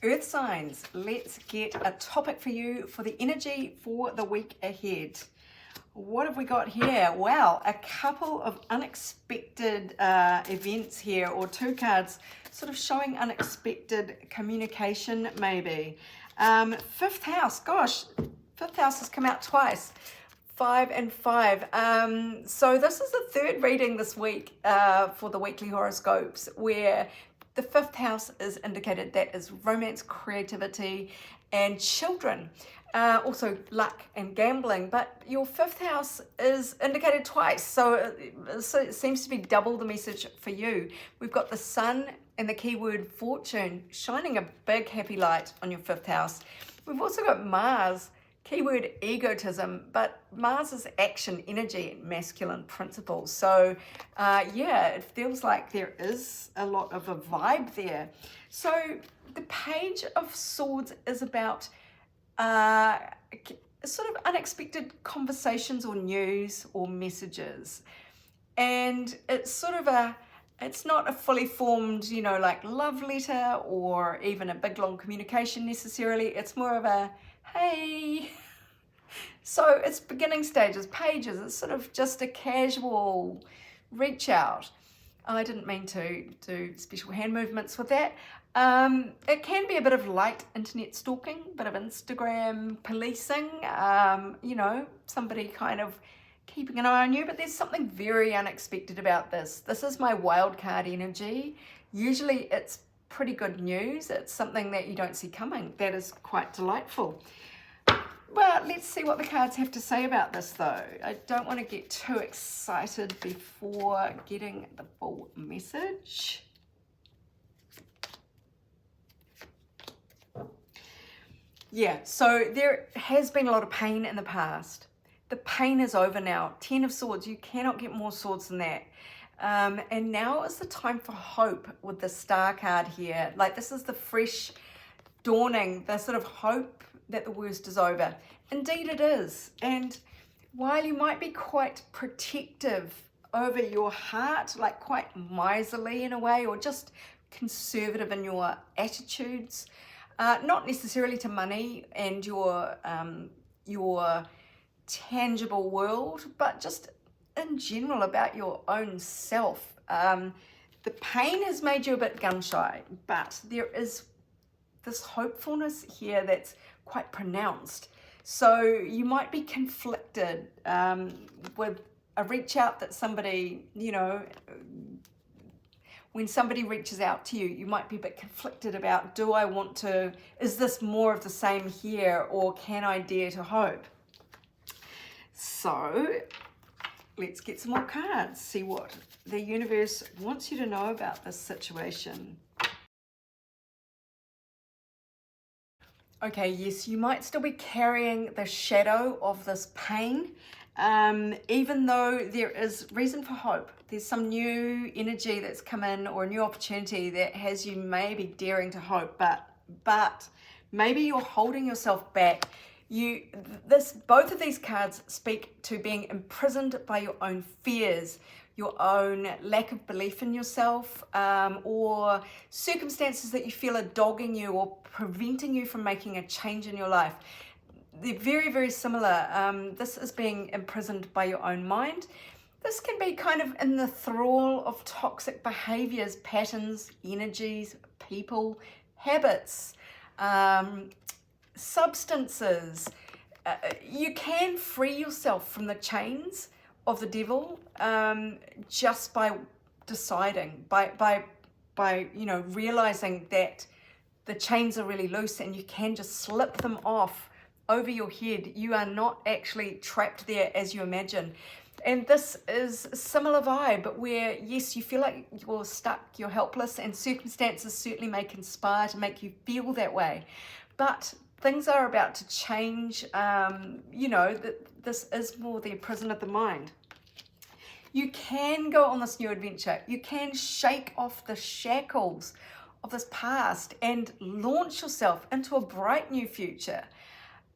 Earth signs, let's get a topic for you for the energy for the week ahead. What have we got here? Well, a couple of unexpected events here, or two cards sort of showing unexpected communication maybe. Fifth house, gosh, fifth house has come out twice. 5 and 5. So this is the third reading this week for the weekly horoscopes, where the fifth house is indicated. That is romance, creativity, and children. Also luck and gambling, but your fifth house is indicated twice, so it seems to be double the message for you. We've got the sun and the keyword fortune shining a big happy light on your fifth house. We've also got Mars, keyword egotism, but Mars is action, energy, and masculine principles. So yeah, it feels like there is a lot of a vibe there. So the Page of Swords is about sort of unexpected conversations or news or messages. And it's sort of it's not a fully formed, you know, like love letter or even a big long communication necessarily. It's more of a, hey. So it's beginning stages, pages. It's sort of just a casual reach out. I didn't mean to do special hand movements with that. It can be a bit of light internet stalking, a bit of Instagram policing, you know, somebody kind of keeping an eye on you, but there's something very unexpected about this. This is my wild card energy. Usually it's pretty good news. It's something that you don't see coming. That is quite delightful. Well, let's see what the cards have to say about this though. I don't want to get too excited before getting the full message. Yeah, so there has been a lot of pain in the past. The pain is over now. 10 of Swords, you cannot get more swords than that. And now is the time for hope with the Star card here. Like, this is the fresh dawning, the sort of hope that the worst is over. Indeed it is. And while you might be quite protective over your heart, like quite miserly in a way, or just conservative in your attitudes, not necessarily to money and your tangible world, but just in general about your own self. The pain has made you a bit gun shy, but there is this hopefulness here that's quite pronounced. So you might be conflicted with a reach out that somebody, you know, when somebody reaches out to you, you might be a bit conflicted about, do I want to, is this more of the same here, or can I dare to hope? So let's get some more cards, see what the universe wants you to know about this situation. Okay, yes, you might still be carrying the shadow of this pain, even though there is reason for hope. There's some new energy that's come in, or a new opportunity that has you maybe daring to hope, but maybe you're holding yourself back. Both of these cards speak to being imprisoned by your own fears, your own lack of belief in yourself, or circumstances that you feel are dogging you or preventing you from making a change in your life. They're very, very similar. This is being imprisoned by your own mind. This can be kind of in the thrall of toxic behaviors, patterns, energies, people, habits, substances. You can free yourself from the chains of the devil just by deciding, by you know, realizing that the chains are really loose and you can just slip them off over your head. You are not actually trapped there as you imagine. And this is a similar vibe where, yes, you feel like you're stuck, you're helpless, and circumstances certainly may conspire to make you feel that way. But things are about to change. You know, this is more the prison of the mind. You can go on this new adventure. You can shake off the shackles of this past and launch yourself into a bright new future.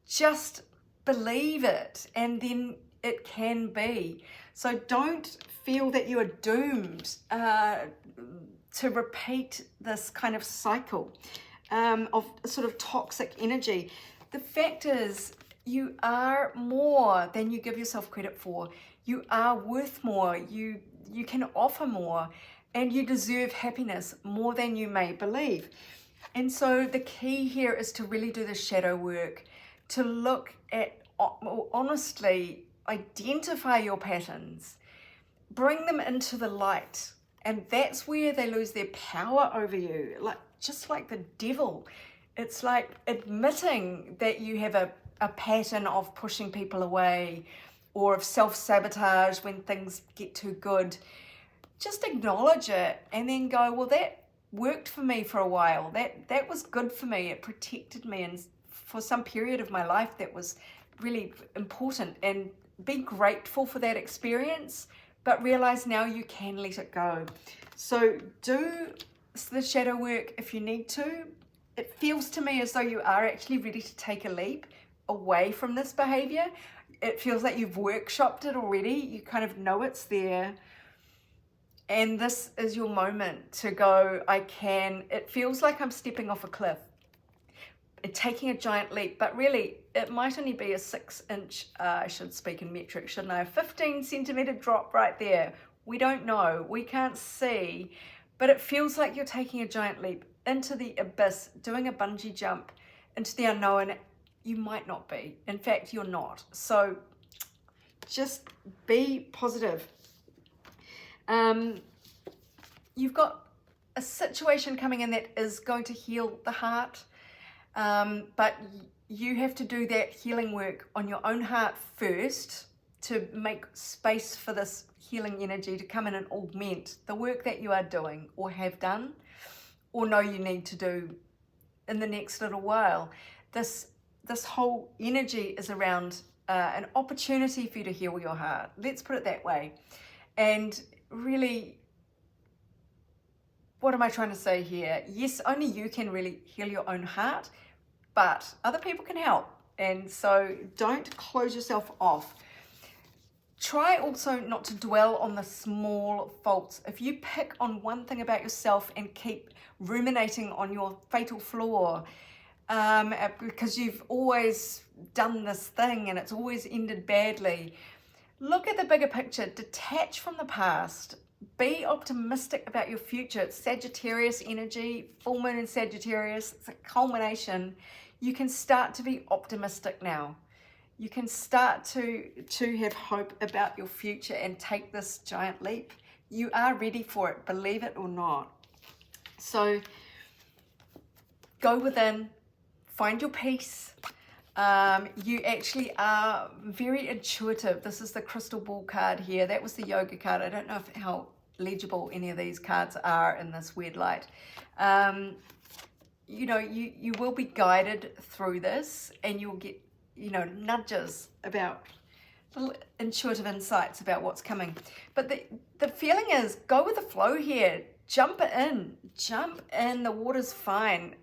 Just believe it, and then it can be. So don't feel that you are doomed to repeat this kind of cycle. of sort of toxic energy. The fact is, you are more than you give yourself credit for. You are worth more. You can offer more, and you deserve happiness more than you may believe. And so the key here is to really do the shadow work, to look at, honestly, identify your patterns, bring them into the light, and that's where they lose their power over you. Just like the devil, it's like admitting that you have a pattern of pushing people away or of self-sabotage when things get too good. Just acknowledge it and then go, well, that worked for me for a while. That was good for me. It protected me, and for some period of my life that was really important, and be grateful for that experience, but realize now you can let it go. So do the shadow work if you need to. It feels to me as though you are actually ready to take a leap away from this behavior. It feels like you've workshopped it already. You kind of know it's there. And this is your moment to go, it feels like I'm stepping off a cliff, taking a giant leap, but really it might only be a 6-inch, I should speak in metric, shouldn't I? A 15-centimeter drop right there. We don't know, we can't see, but it feels like you're taking a giant leap into the abyss, doing a bungee jump into the unknown. You might not be. In fact, you're not. So just be positive. You've got a situation coming in that is going to heal the heart, but you have to do that healing work on your own heart first to make space for this healing energy to come in and augment the work that you are doing or have done or know you need to do in the next little while. This whole energy is around an opportunity for you to heal your heart. Let's put it that way. And really, what am I trying to say here? Yes, only you can really heal your own heart, but other people can help. And so don't close yourself off. Try also not to dwell on the small faults. If you pick on one thing about yourself and keep ruminating on your fatal flaw, because you've always done this thing and it's always ended badly, look at the bigger picture. Detach from the past. Be optimistic about your future. It's Sagittarius energy, full moon in Sagittarius. It's a culmination. You can start to be optimistic now. You can start to have hope about your future and take this giant leap. You are ready for it, believe it or not. So go within, find your peace. You actually are very intuitive. This is the crystal ball card here. That was the yoga card. I don't know how legible any of these cards are in this weird light. You know, you will be guided through this, and you'll get, you know, nudges about little intuitive insights about what's coming. But the feeling is, go with the flow here. Jump in, the water's fine.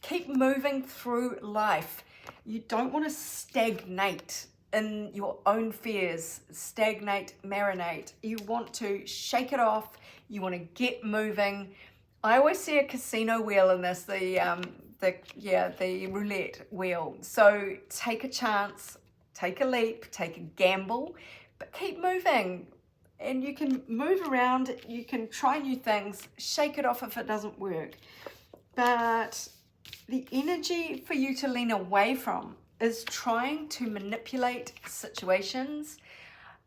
Keep moving through life. You don't want to stagnate in your own fears, marinate. You want to shake it off. You want to get moving. I always see a casino wheel in this, the roulette wheel. So take a chance, take a leap, take a gamble, but keep moving. And you can move around, you can try new things, shake it off if it doesn't work. But the energy for you to lean away from is trying to manipulate situations,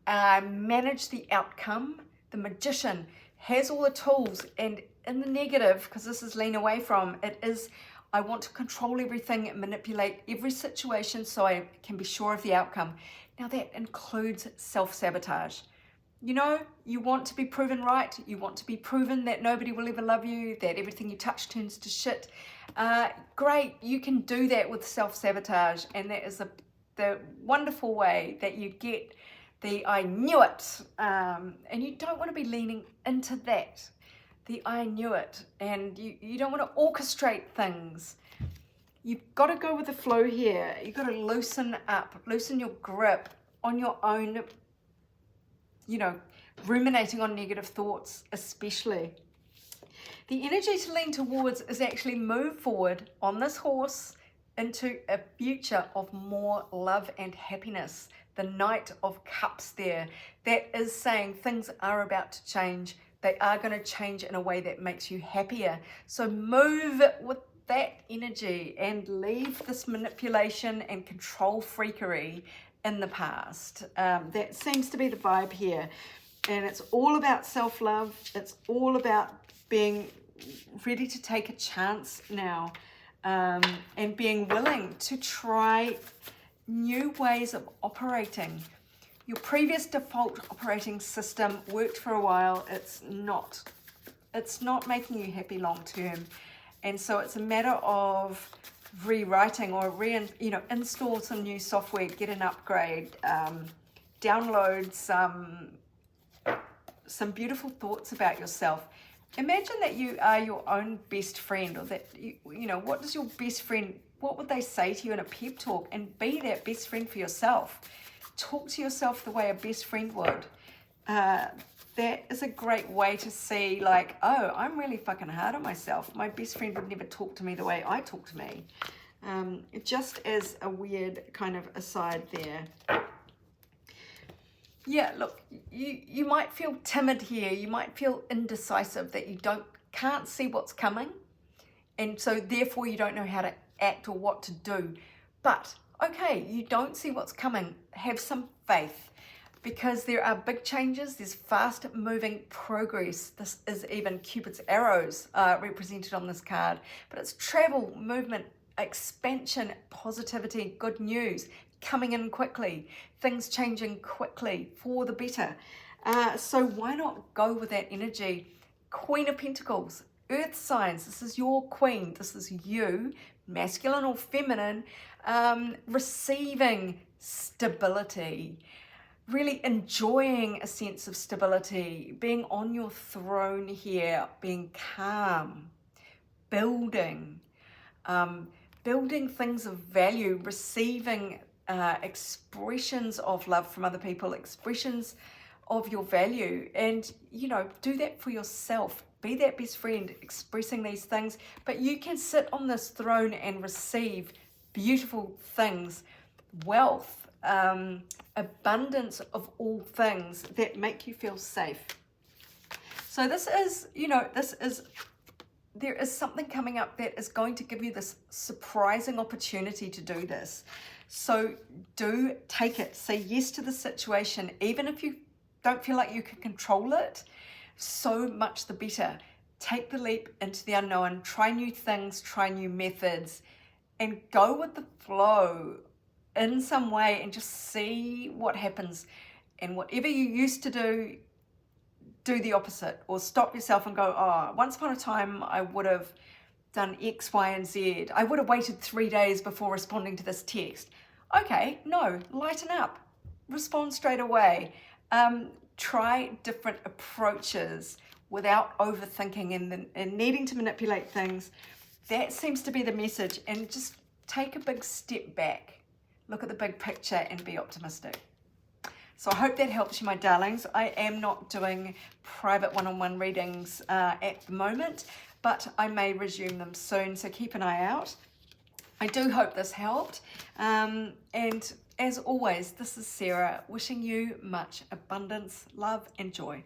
manage the outcome. The magician has all the tools, and in the negative, because this is lean away from, it is, I want to control everything, manipulate every situation so I can be sure of the outcome. Now that includes self-sabotage. You know, you want to be proven right. You want to be proven that nobody will ever love you, that everything you touch turns to shit. Great, you can do that with self-sabotage, and that is the wonderful way that you get the I knew it. And you don't want to be leaning into that, the I knew it. And you don't want to orchestrate things. You've got to go with the flow here. You've got to loosen up, loosen your grip on your own, you know, ruminating on negative thoughts especially. The energy to lean towards is actually move forward on this horse into a future of more love and happiness. The Knight of Cups there, that is saying things are about to change. They are going to change in a way that makes you happier. So move with that energy and leave this manipulation and control freakery in the past. That seems to be the vibe here. And it's all about self-love. It's all about being ready to take a chance now, and being willing to try new ways of operating. Your previous default operating system worked for a while. It's not making you happy long term. And so it's a matter of rewriting or install some new software, get an upgrade, download some beautiful thoughts about yourself. Imagine that you are your own best friend, or that what does your best friend, what would they say to you in a pep talk? And be that best friend for yourself. Talk to yourself the way a best friend would. That is a great way to see, like, oh, I'm really fucking hard on myself. My best friend would never talk to me the way I talk to me. Just as a weird kind of aside there. Yeah, look, you might feel timid here. You might feel indecisive, that you can't see what's coming. And so therefore you don't know how to act or what to do. But, okay, you don't see what's coming. Have some faith, because there are big changes. There's fast moving progress. This is even Cupid's arrows represented on this card. But it's travel, movement, expansion, positivity, good news, coming in quickly, things changing quickly for the better. So why not go with that energy? Queen of Pentacles, Earth signs, this is your queen, this is you, masculine or feminine, receiving stability, really enjoying a sense of stability, being on your throne here, being calm, building things of value, receiving expressions of love from other people, expressions of your value, and do that for yourself. Be that best friend, expressing these things. But you can sit on this throne and receive beautiful things, wealth, abundance of all things that make you feel safe. So there is something coming up that is going to give you this surprising opportunity to do this. So do take it. Say yes to the situation, even if you don't feel like you can control it. So much the better. Take the leap into the unknown. Try new things, try new methods, and go with the flow in some way and just see what happens. And whatever you used to do the opposite, or stop yourself and go, oh, once upon a time I would have done X, Y, and Z. I would have waited 3 days before responding to this text. Okay, no, lighten up. Respond straight away. Try different approaches without overthinking and needing to manipulate things. That seems to be the message. And just take a big step back. Look at the big picture and be optimistic. So I hope that helps you, my darlings. I am not doing private one-on-one readings at the moment, but I may resume them soon, so keep an eye out. I do hope this helped. And as always, this is Sarah, wishing you much abundance, love, and joy.